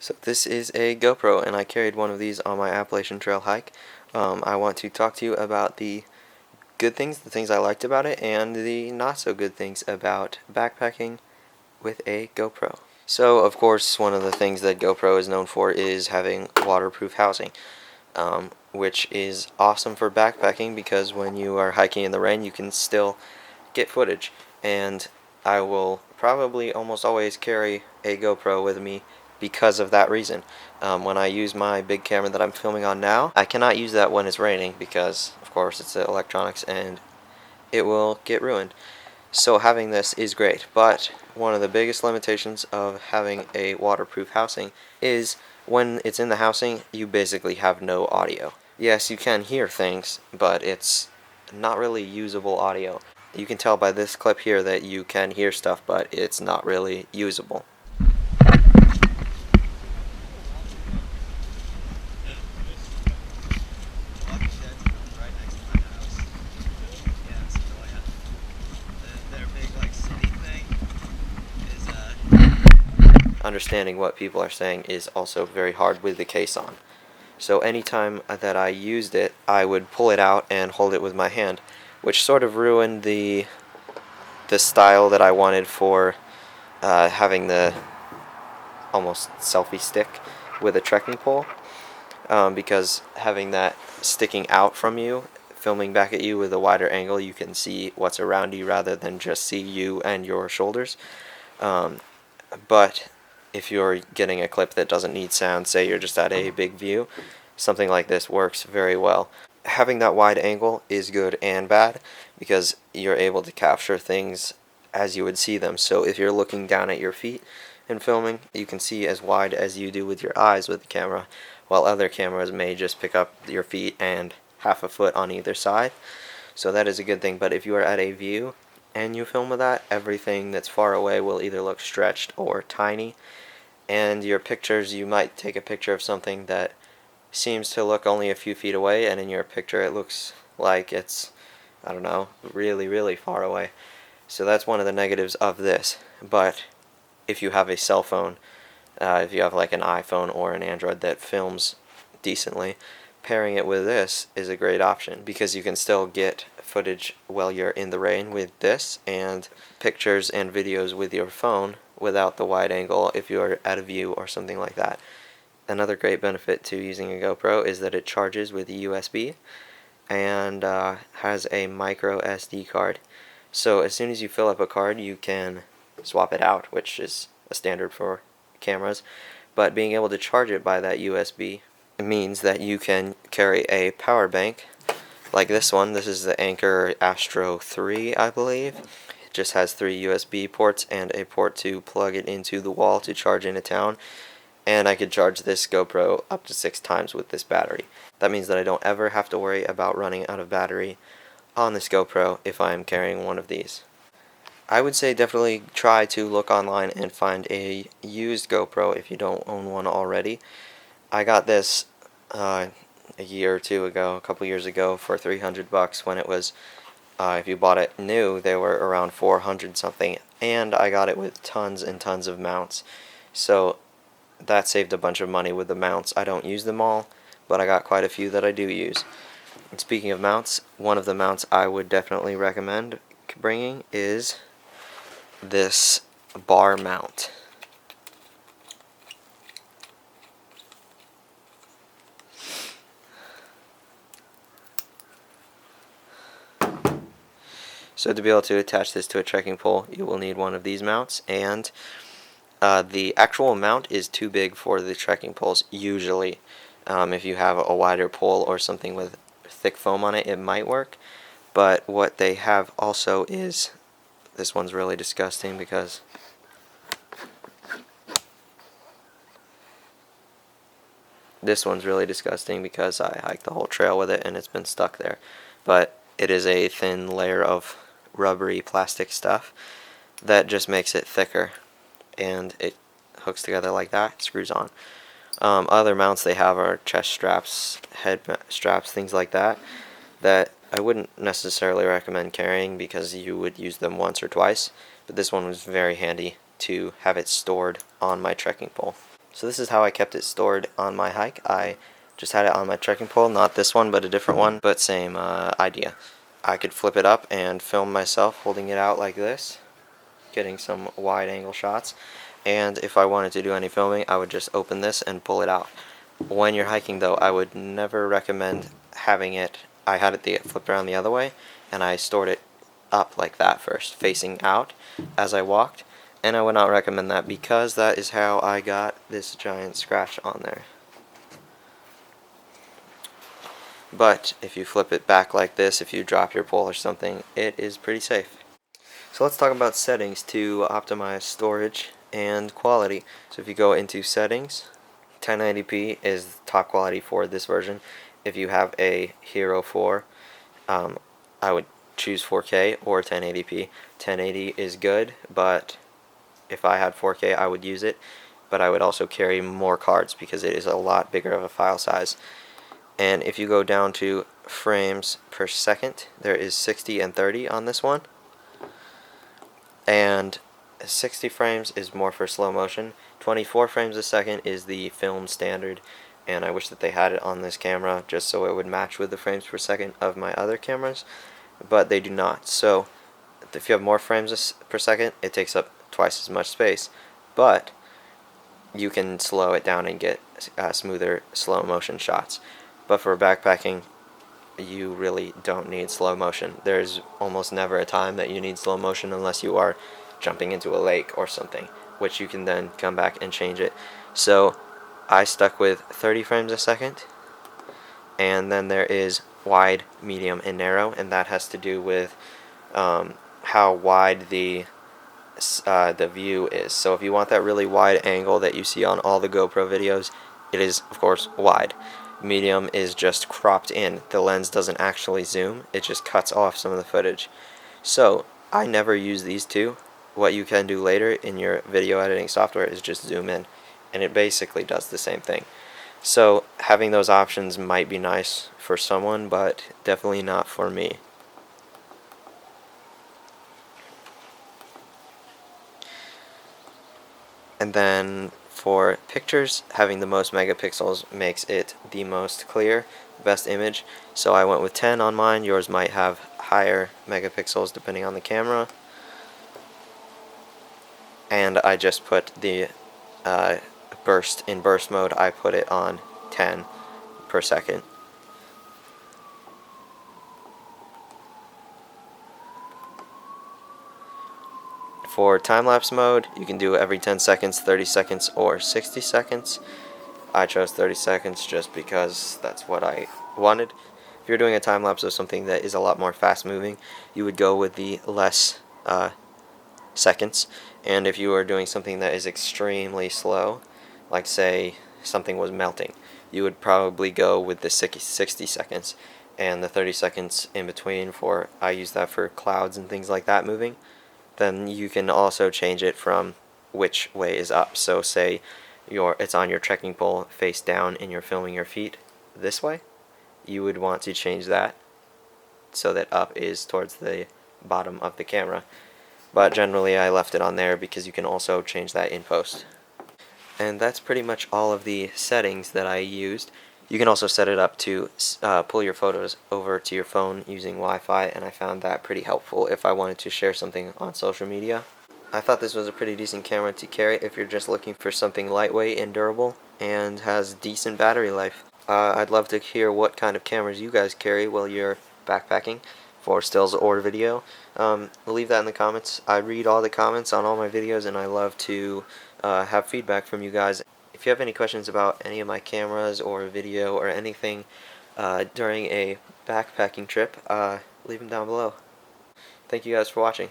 So this is a GoPro, and I carried one of these on my Appalachian Trail hike. I want to talk to you about the good things, the things I liked about it, and the not so good things about backpacking with a GoPro. So, of course, one of the things that GoPro is known for is having waterproof housing, which is awesome for backpacking because when you are hiking in the rain, you can still get footage. And I will probably almost always carry a GoPro with me because of that reason. When I use my big camera that I'm filming on now, I cannot use that when it's raining because, of course, it's electronics and it will get ruined. So having this is great, but one of the biggest limitations of having a waterproof housing is when it's in the housing, you basically have no audio. Yes, you can hear things, but it's not really usable audio. You can tell by this clip here that you can hear stuff, but it's not really usable. Understanding what people are saying is also very hard with the case on. So anytime that I used it, I would pull it out and hold it with my hand, which sort of ruined the style that I wanted for having the almost selfie stick with a trekking pole, because having that sticking out from you, filming back at you with a wider angle, you can see what's around you rather than just see you and your shoulders. But if you're getting a clip that doesn't need sound, say you're just at a big view, something like this works very well. Having that wide angle is good and bad because you're able to capture things as you would see them. So if you're looking down at your feet and filming, you can see as wide as you do with your eyes with the camera, while other cameras may just pick up your feet and half a foot on either side. So that is a good thing. But if you are at a view and you film with that, everything that's far away will either look stretched or tiny. And your pictures, you might take a picture of something that seems to look only a few feet away, and in your picture it looks like it's, I don't know, really, really far away. So that's one of the negatives of this. But if you have a cell phone, if you have like an iPhone or an Android that films decently, pairing it with this is a great option because you can still get footage while you're in the rain with this and pictures and videos with your phone without the wide angle if you're at a view or something like that. Another great benefit to using a GoPro is that it charges with USB and has a micro SD card. So as soon as you fill up a card, you can swap it out, which is a standard for cameras. But being able to charge it by that USB means that you can carry a power bank like this one. This is the Anker Astro 3, I believe. It just has 3 USB ports and a port to plug it into the wall to charge in a town. And I could charge this GoPro up to 6 times with this battery. That means that I don't ever have to worry about running out of battery on this GoPro if I am carrying one of these. I would say definitely try to look online and find a used GoPro if you don't own one already. I got this a year or two ago, a couple years ago, for $300 when it was, if you bought it new, they were around 400 something, and I got it with tons and tons of mounts. So that saved a bunch of money with the mounts. I don't use them all, but I got quite a few that I do use. And speaking of mounts, one of the mounts I would definitely recommend bringing is this bar mount. So to be able to attach this to a trekking pole, you will need one of these mounts, and the actual mount is too big for the trekking poles usually. If you have a wider pole or something with thick foam on it, it might work. But what they have also is, this one's really disgusting because I hiked the whole trail with it and it's been stuck there. But it is a thin layer of rubbery plastic stuff that just makes it thicker, and it hooks together like that, screws on. Other mounts they have are chest straps, head straps, things like that, that I wouldn't necessarily recommend carrying because you would use them once or twice, but this one was very handy to have it stored on my trekking pole. So this is how I kept it stored on my hike. I just had it on my trekking pole, not this one, but a different one, but same idea. I could flip it up and film myself holding it out like this, getting some wide angle shots. And if I wanted to do any filming, I would just open this and pull it out. When you're hiking though, I would never recommend having it, I had it flipped around the other way, and I stored it up like that first, facing out as I walked. And I would not recommend that because that is how I got this giant scratch on there. But if you flip it back like this, if you drop your pole or something, it is pretty safe. So let's talk about settings to optimize storage and quality. So if you go into settings, 1080p is top quality for this version. If you have a Hero 4, I would choose 4K or 1080p. 1080 is good, but if I had 4K I would use it, but I would also carry more cards because it is a lot bigger of a file size. And if you go down to frames per second, there is 60 and 30 on this one. And 60 frames is more for slow motion. 24 frames a second is the film standard, and I wish that they had it on this camera just so it would match with the frames per second of my other cameras, but they do not. So if you have more frames per second, it takes up twice as much space, but you can slow it down and get smoother slow motion shots. But for backpacking, you really don't need slow motion. There's almost never a time that you need slow motion unless you are jumping into a lake or something, which you can then come back and change it. So I stuck with 30 frames a second, and then there is wide, medium, and narrow, and that has to do with how wide the view is. So if you want that really wide angle that you see on all the GoPro videos, it is of course wide. Medium is just cropped in. The lens doesn't actually zoom, it just cuts off some of the footage. So I never use these two. What you can do later in your video editing software is just zoom in, and it basically does the same thing. So having those options might be nice for someone, but definitely not for me. And then for pictures, having the most megapixels makes it the most clear, best image. So I went with 10 on mine. Yours might have higher megapixels depending on the camera. And I just put the burst mode, I put it on 10 per second. For time-lapse mode, you can do every 10 seconds, 30 seconds, or 60 seconds. I chose 30 seconds just because that's what I wanted. If you're doing a time-lapse of something that is a lot more fast-moving, you would go with the less seconds. And if you are doing something that is extremely slow, like say something was melting, you would probably go with the 60 seconds. And the 30 seconds in between, for I use that for clouds and things like that moving. Then you can also change it from which way is up. So say it's on your trekking pole face down and you're filming your feet this way, you would want to change that so that up is towards the bottom of the camera. But generally I left it on there because you can also change that in post. And that's pretty much all of the settings that I used. You can also set it up to pull your photos over to your phone using Wi-Fi, and I found that pretty helpful if I wanted to share something on social media. I thought this was a pretty decent camera to carry if you're just looking for something lightweight and durable and has decent battery life. I'd love to hear what kind of cameras you guys carry while you're backpacking for stills or video. Leave that in the comments. I read all the comments on all my videos, and I love to have feedback from you guys. If you have any questions about any of my cameras or video or anything during a backpacking trip, leave them down below. Thank you guys for watching.